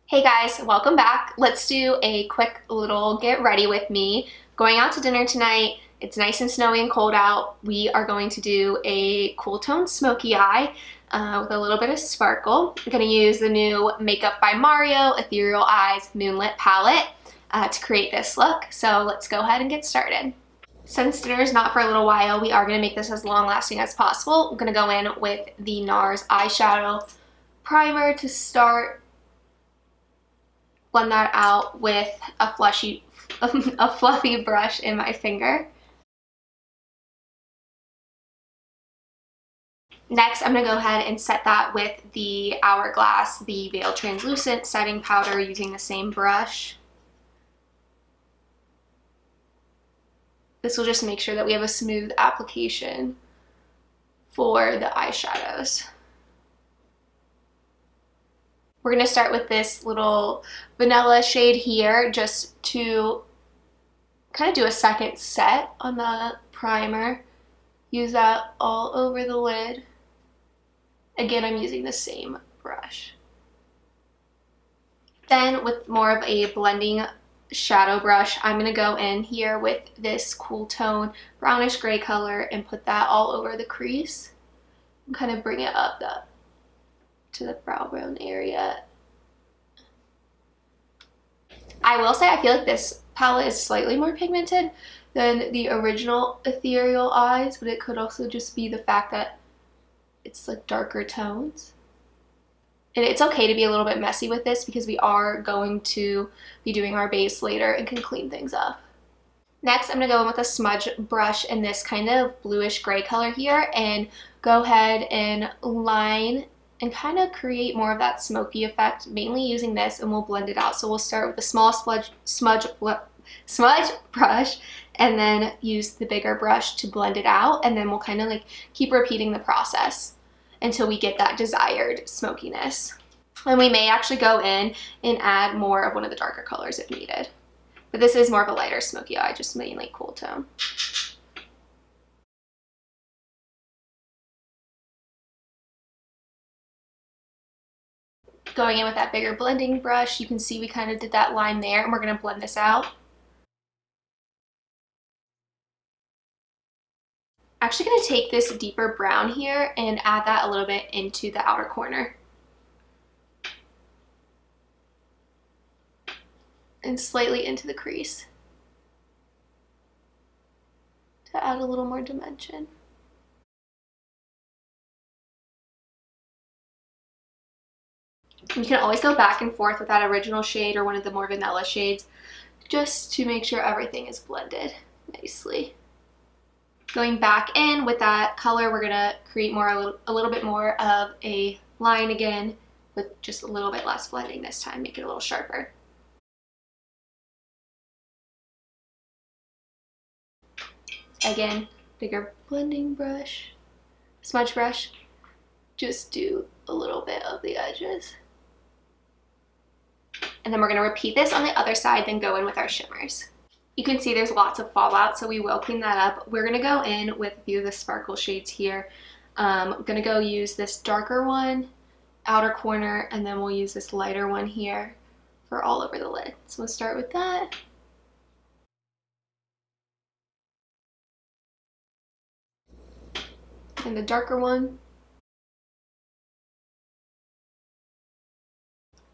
Hey guys, welcome back. Let's do a quick little get ready with me. Going out to dinner tonight. It's nice and snowy and cold out. We are going to do a cool tone smoky eye with a little bit of sparkle. I'm going to use the new Makeup by Mario Ethereal Eyes Moonlight palette to create this look. So let's go ahead and get started. Since dinner is not for a little while, we are going to make this as long lasting as possible. I'm going to go in with the NARS eyeshadow primer to start. Blend that out with a fluffy brush in my finger. Next, I'm going to go ahead and set that with the Hourglass, the Veil Translucent setting powder using the same brush. This will just make sure that we have a smooth application for the eyeshadows. We're going to start with this little vanilla shade here just to kind of do a second set on the primer. Use that all over the lid. Again, I'm using the same brush. Then with more of a blending shadow brush, I'm going to go in here with this cool tone brownish gray color and put that all over the crease and kind of bring it up to the brow bone area. I will say I feel like this palette is slightly more pigmented than the original Ethereal Eyes, but it could also just be the fact that it's like darker tones. And it's okay to be a little bit messy with this because we are going to be doing our base later and can clean things up. Next, I'm going to go in with a smudge brush in this kind of bluish gray color here and go ahead and line and kind of create more of that smoky effect, mainly using this, and we'll blend it out. So we'll start with a small smudge brush and then use the bigger brush to blend it out, and then we'll kind of like keep repeating the process until we get that desired smokiness. And we may actually go in and add more of one of the darker colors if needed. But this is more of a lighter smoky eye, just mainly cool tone. Going in with that bigger blending brush, you can see we kind of did that line there, and we're going to blend this out. Actually going to take this deeper brown here and add that a little bit into the outer corner. And slightly into the crease to add a little more dimension. You can always go back and forth with that original shade or one of the more vanilla shades just to make sure everything is blended nicely. Going back in with that color, we're going to create a little bit more of a line again with just a little bit less blending this time, make it a little sharper. Again, bigger blending brush, smudge brush, just do a little bit of the edges. And then we're going to repeat this on the other side, then go in with our shimmers. You can see there's lots of fallout, so we will clean that up. We're going to go in with a few of the sparkle shades here. I'm going to go use this darker one, outer corner, and then we'll use this lighter one here for all over the lid. So we'll start with that. And the darker one.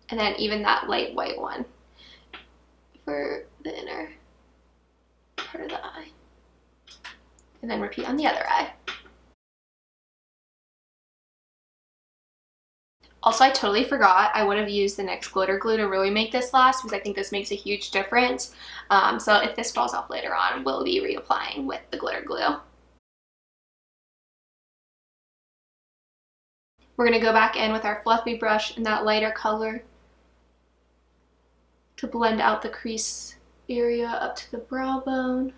And then even that light white one for the inner part of the eye. And then repeat on the other eye. Also, I totally forgot I would have used the NYX glitter glue to really make this last because I think this makes a huge difference. So if this falls off later on, we'll be reapplying with the glitter glue. We're going to go back in with our fluffy brush in that lighter color to blend out the crease area up to the brow bone.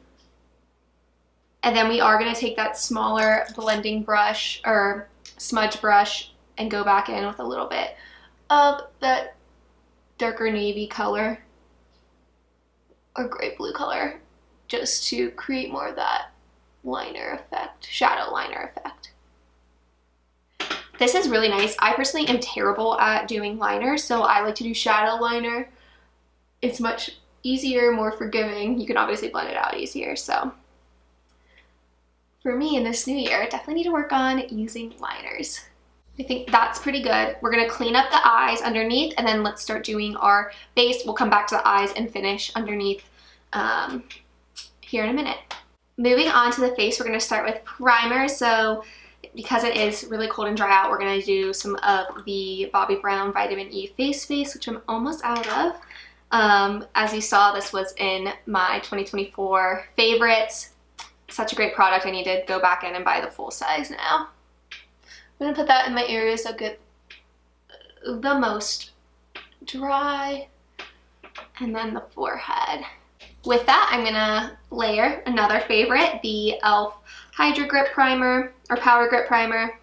And then we are going to take that smaller blending brush or smudge brush and go back in with a little bit of that darker navy color or gray blue color just to create more of that liner effect, shadow liner effect. This is really nice. I personally am terrible at doing liner, so I like to do shadow liner. It's much easier, more forgiving. You can obviously blend it out easier, so for me in this new year, I definitely need to work on using liners. I think that's pretty good. We're gonna clean up the eyes underneath, and then let's start doing our base. We'll come back to the eyes and finish underneath here in a minute. Moving on to the face, we're gonna start with primer. So because it is really cold and dry out, we're gonna do some of the Bobbi Brown Vitamin E Face, which I'm almost out of. As you saw, this was in my 2024 favorites. Such a great product. I need to go back in and buy the full size now. I'm gonna put that in my areas that get the most dry, and then the forehead. With that, I'm gonna layer another favorite, the e.l.f. Hydra Grip Primer, or Power Grip Primer,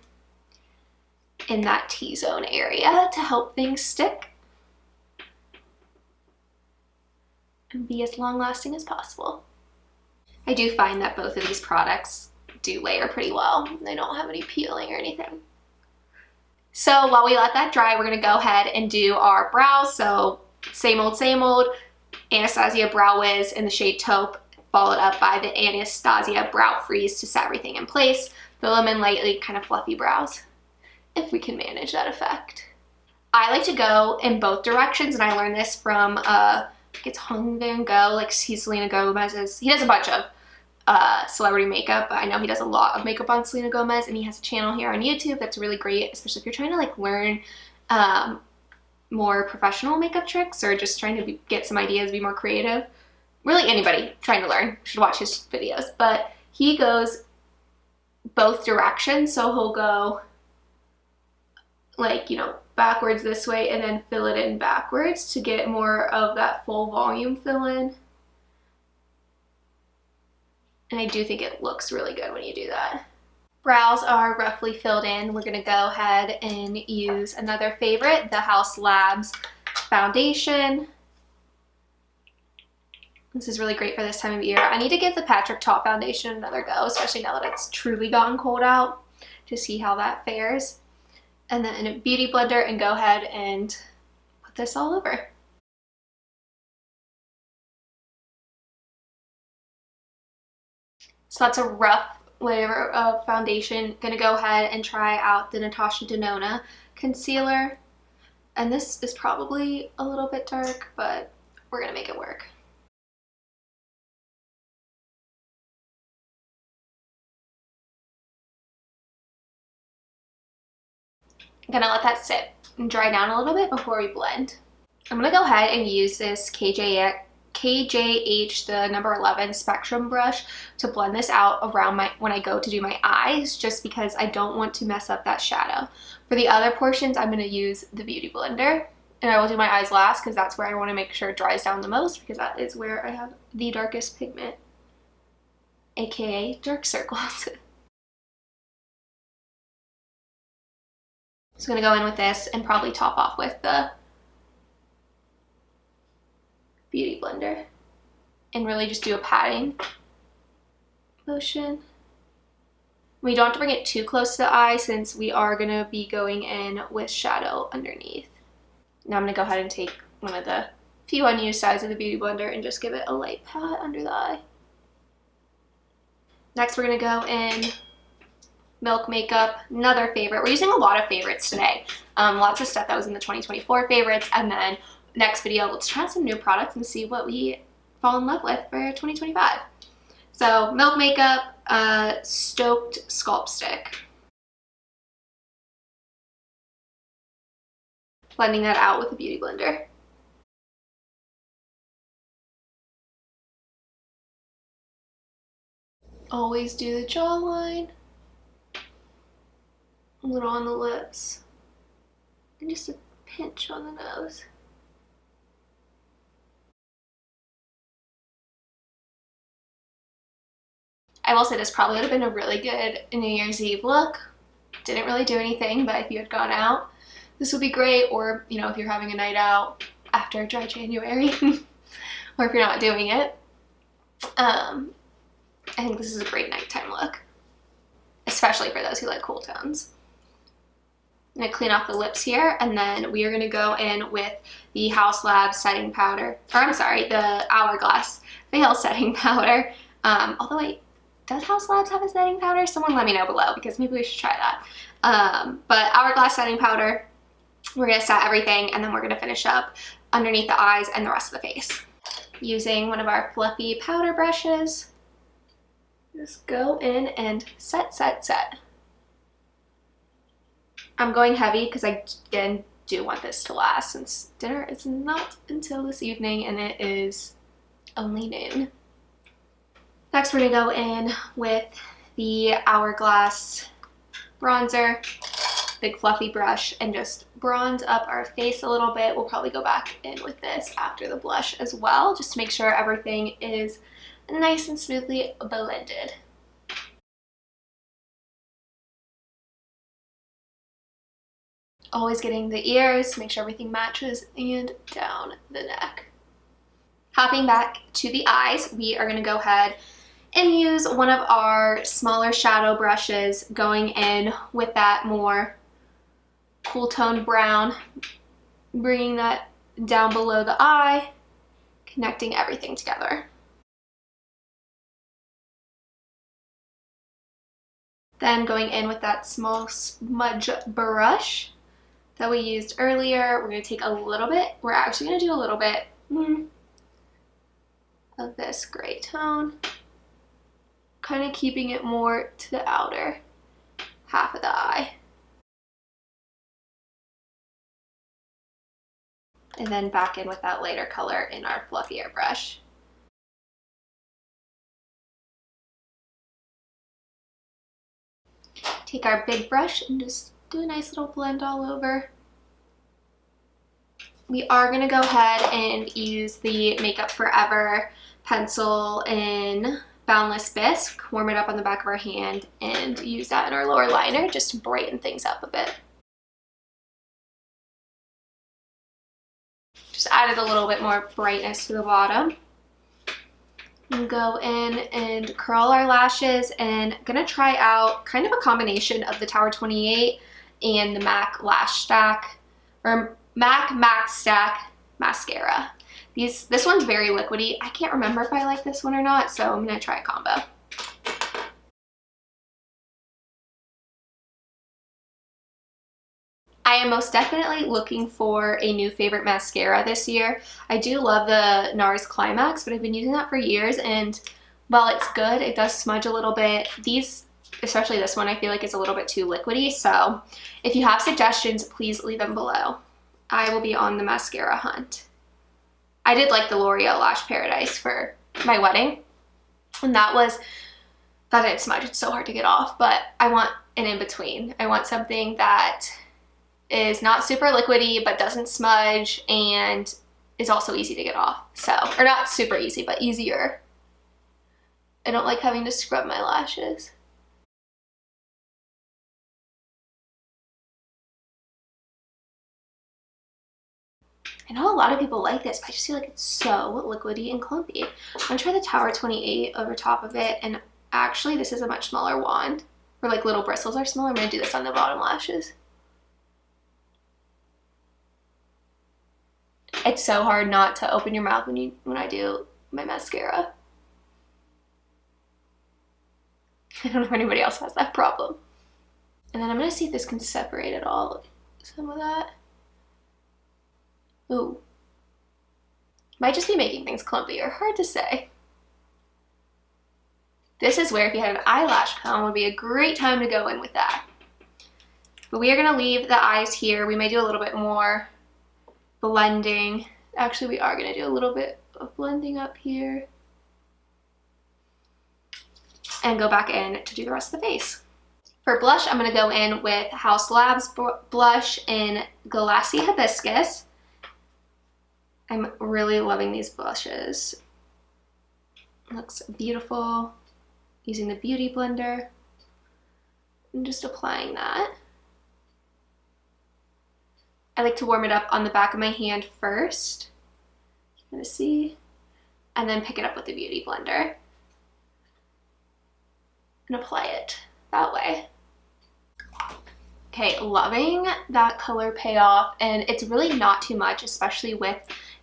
in that T-zone area to help things stick and be as long lasting as possible. I do find that both of these products do layer pretty well. They don't have any peeling or anything. So while we let that dry, we're gonna go ahead and do our brows. So same old, Anastasia Brow Wiz in the shade Taupe, followed up by the Anastasia Brow Freeze to set everything in place. Fill them in lightly, kind of fluffy brows, if we can manage that effect. I like to go in both directions, and I learned this from, I think it's Hung Van Gogh, like he's Selena Gomez's, he does a bunch of celebrity makeup, but I know he does a lot of makeup on Selena Gomez, and he has a channel here on YouTube that's really great, especially if you're trying to like learn more professional makeup tricks, or just trying to get some ideas, be more creative. Really anybody trying to learn should watch his videos, but he goes both directions. So he'll go like, you know, backwards this way and then fill it in backwards to get more of that full volume fill in. And I do think it looks really good when you do that. Brows are roughly filled in. We're gonna go ahead and use another favorite, the Haus Labs foundation. This is really great for this time of year. I need to give the Patrick Ta foundation another go, especially now that it's truly gotten cold out, to see how that fares. And then in a beauty blender, and go ahead and put this all over. So that's a rough layer of foundation. Gonna go ahead and try out the Natasha Denona concealer. And this is probably a little bit dark, but we're gonna make it work. I'm gonna let that sit and dry down a little bit before we blend. I'm gonna go ahead and use this KJH, the number 11 Spectrum brush, to blend this out around when I go to do my eyes, just because I don't want to mess up that shadow. For the other portions, I'm gonna use the Beauty Blender, and I will do my eyes last because that's where I wanna make sure it dries down the most, because that is where I have the darkest pigment, AKA dark circles. So I'm gonna go in with this and probably top off with the Beauty Blender and really just do a patting motion. We don't have to bring it too close to the eye since we are gonna be going in with shadow underneath. Now I'm gonna go ahead and take one of the few unused sides of the Beauty Blender and just give it a light pat under the eye. Next we're gonna go in Milk Makeup, another favorite. We're using a lot of favorites today. Lots of stuff that was in the 2024 favorites, and then next video, let's try some new products and see what we fall in love with for 2025. So Milk Makeup, Stoked Sculpt Stick. Blending that out with a Beauty Blender. Always do the jawline. A little on the lips. And just a pinch on the nose. I will say this probably would have been a really good New Year's Eve look. Didn't really do anything, but if you had gone out, this would be great. Or, you know, if you're having a night out after dry January, or if you're not doing it. I think this is a great nighttime look, especially for those who like cool tones. I'm gonna clean off the lips here, and then we are gonna go in with the Haus Lab setting powder, or I'm sorry, the Hourglass Veil setting powder. Although wait, does Haus Labs have a setting powder? Someone let me know below, because maybe we should try that. But Hourglass setting powder, we're gonna set everything, and then we're gonna finish up underneath the eyes and the rest of the face. Using one of our fluffy powder brushes, just go in and set. I'm going heavy because I, again, do want this to last since dinner is not until this evening and it is only noon. Next, we're gonna go in with the Hourglass bronzer, big fluffy brush, and just bronze up our face a little bit. We'll probably go back in with this after the blush as well, just to make sure everything is nice and smoothly blended. Always getting the ears, make sure everything matches, and down the neck. Hopping back to the eyes, we are gonna go ahead and use one of our smaller shadow brushes, going in with that more cool toned brown, bringing that down below the eye, connecting everything together. Then going in with that small smudge brush that we used earlier, we're going to take a little bit, we're actually going to do a little bit of this gray tone, kind of keeping it more to the outer half of the eye. And then back in with that lighter color in our fluffier brush. Take our big brush and just do a nice little blend all over. We are going to go ahead and use the Makeup Forever pencil in Boundless Bisque, warm it up on the back of our hand, and use that in our lower liner just to brighten things up a bit. Just added a little bit more brightness to the bottom. And go in and curl our lashes, and I'm gonna try out kind of a combination of the Tower28 and the MAC Lash Stack, or MacStack Mascara. This one's very liquidy. I can't remember if I like this one or not, so I'm gonna try a combo. I am most definitely looking for a new favorite mascara this year. I do love the NARS Climax, but I've been using that for years, and while it's good, it does smudge a little bit. These, especially this one, I feel like it's a little bit too liquidy, so if you have suggestions, please leave them below. I will be on the mascara hunt. I did like the L'Oreal Lash Paradise for my wedding, and that didn't smudge. It's so hard to get off, but I want an in-between. I want something that is not super liquidy but doesn't smudge and is also easy to get off. So, or not super easy, but easier. I don't like having to scrub my lashes. I know a lot of people like this, but I just feel like it's so liquidy and clumpy. I'm gonna try the Tower28 over top of it, and actually this is a much smaller wand, where like little bristles are smaller. I'm gonna do this on the bottom lashes. It's so hard not to open your mouth when I do my mascara. I don't know if anybody else has that problem. And then I'm gonna see if this can separate at all, some of that. Ooh. Might just be making things clumpier, hard to say. This is where if you had an eyelash comb would be a great time to go in with that. But we are gonna leave the eyes here. We may do a little bit more blending. Actually, we are gonna do a little bit of blending up here. And go back in to do the rest of the face. For blush, I'm gonna go in with Haus Labs blush in Glassy Hibiscus. I'm really loving these blushes. Looks beautiful. Using the Beauty Blender. I'm just applying that. I like to warm it up on the back of my hand first. You're gonna see. And then pick it up with the Beauty Blender. And apply it that way. Okay, loving that color payoff, and it's really not too much, especially with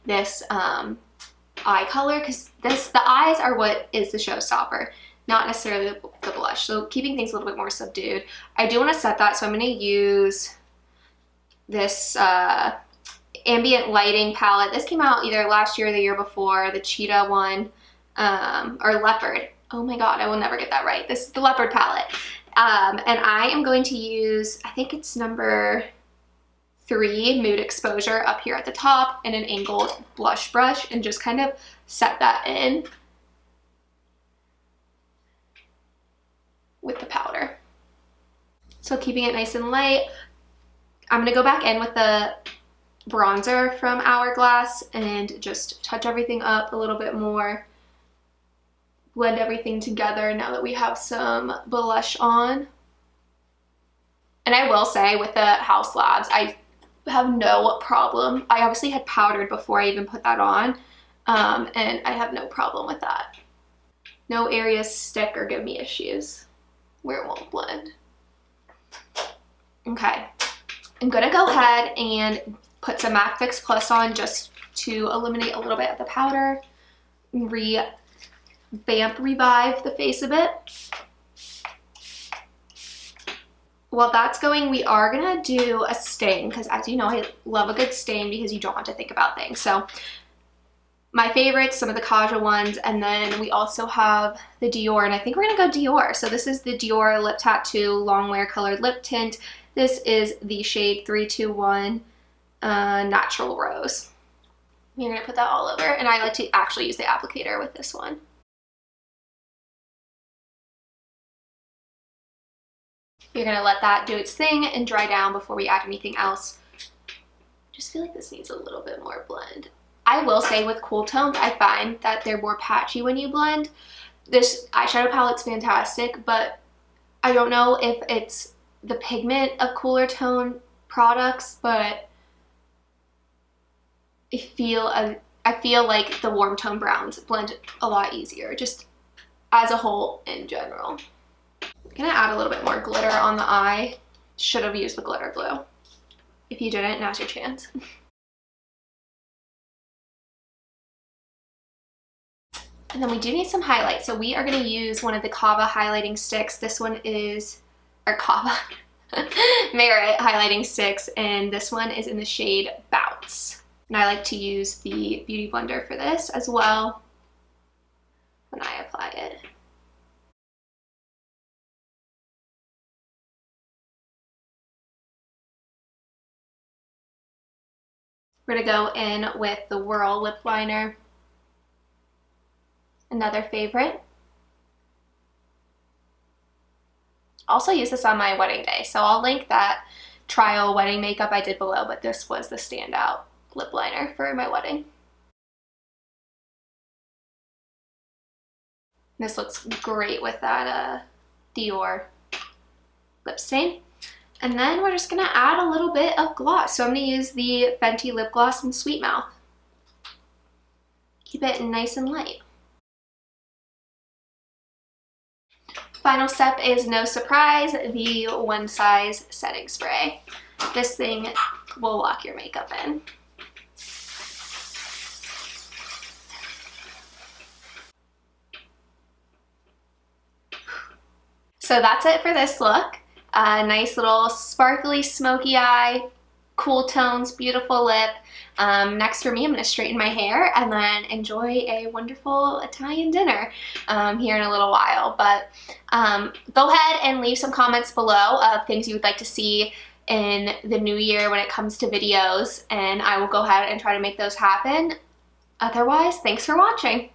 this eye color, because the eyes are what is the showstopper, not necessarily the blush. So keeping things a little bit more subdued. I do want to set that, so I'm going to use this Ambient lighting palette. This came out either last year or the year before, the cheetah one, or leopard. Oh my god, I will never get that right. This is the leopard palette. And I am going to use, I think it's number 3, Mood Exposure, up here at the top, and an angled blush brush, and just kind of set that in with the powder. So keeping it nice and light. I'm going to go back in with the bronzer from Hourglass and just touch everything up a little bit more. Blend everything together now that we have some blush on. And I will say with the Haus Labs, I have no problem. I obviously had powdered before I even put that on, and I have no problem with that. No areas stick or give me issues where it won't blend. Okay, I'm gonna go ahead and put some MAC Fix Plus on just to eliminate a little bit of the powder, revive the face a bit. While that's going, we are gonna do a stain, because as you know, I love a good stain because you don't have to think about things. So my favorites, some of the Kaja ones, and then we also have the Dior, and I think we're gonna go Dior. So this is the Dior Lip Tattoo Long Wear Colored Lip Tint. This is the shade 321 Natural Rose. You're gonna put that all over, and I like to actually use the applicator with this one. You're gonna let that do its thing and dry down before we add anything else. Just feel like this needs a little bit more blend. I will say with cool tones, I find that they're more patchy when you blend. This eyeshadow palette's fantastic, but I don't know if it's the pigment of cooler tone products, but I feel like the warm tone browns blend a lot easier, just as a whole in general. I'm gonna add a little bit more glitter on the eye. Should have used the glitter glue. If you didn't, now's your chance. And then we do need some highlight. So we are gonna use one of the Kava highlighting sticks. This one is, or Kava, Merit highlighting sticks, and this one is in the shade Bounce. And I like to use the Beauty Blender for this as well when I apply it. We're gonna go in with the Whirl lip liner, another favorite. Also use this on my wedding day, so I'll link that trial wedding makeup I did below, but this was the standout lip liner for my wedding. This looks great with that Dior lip stain. And then we're just gonna add a little bit of gloss. So I'm gonna use the Fenty lip gloss in Sweet Mouth. Keep it nice and light. Final step is no surprise, the One Size setting spray. This thing will lock your makeup in. So that's it for this look. A nice little sparkly smoky eye, cool tones, beautiful lip. Next for me, I'm going to straighten my hair and then enjoy a wonderful Italian dinner here in a little while. But go ahead and leave some comments below of things you would like to see in the new year when it comes to videos, and I will go ahead and try to make those happen. Otherwise, thanks for watching.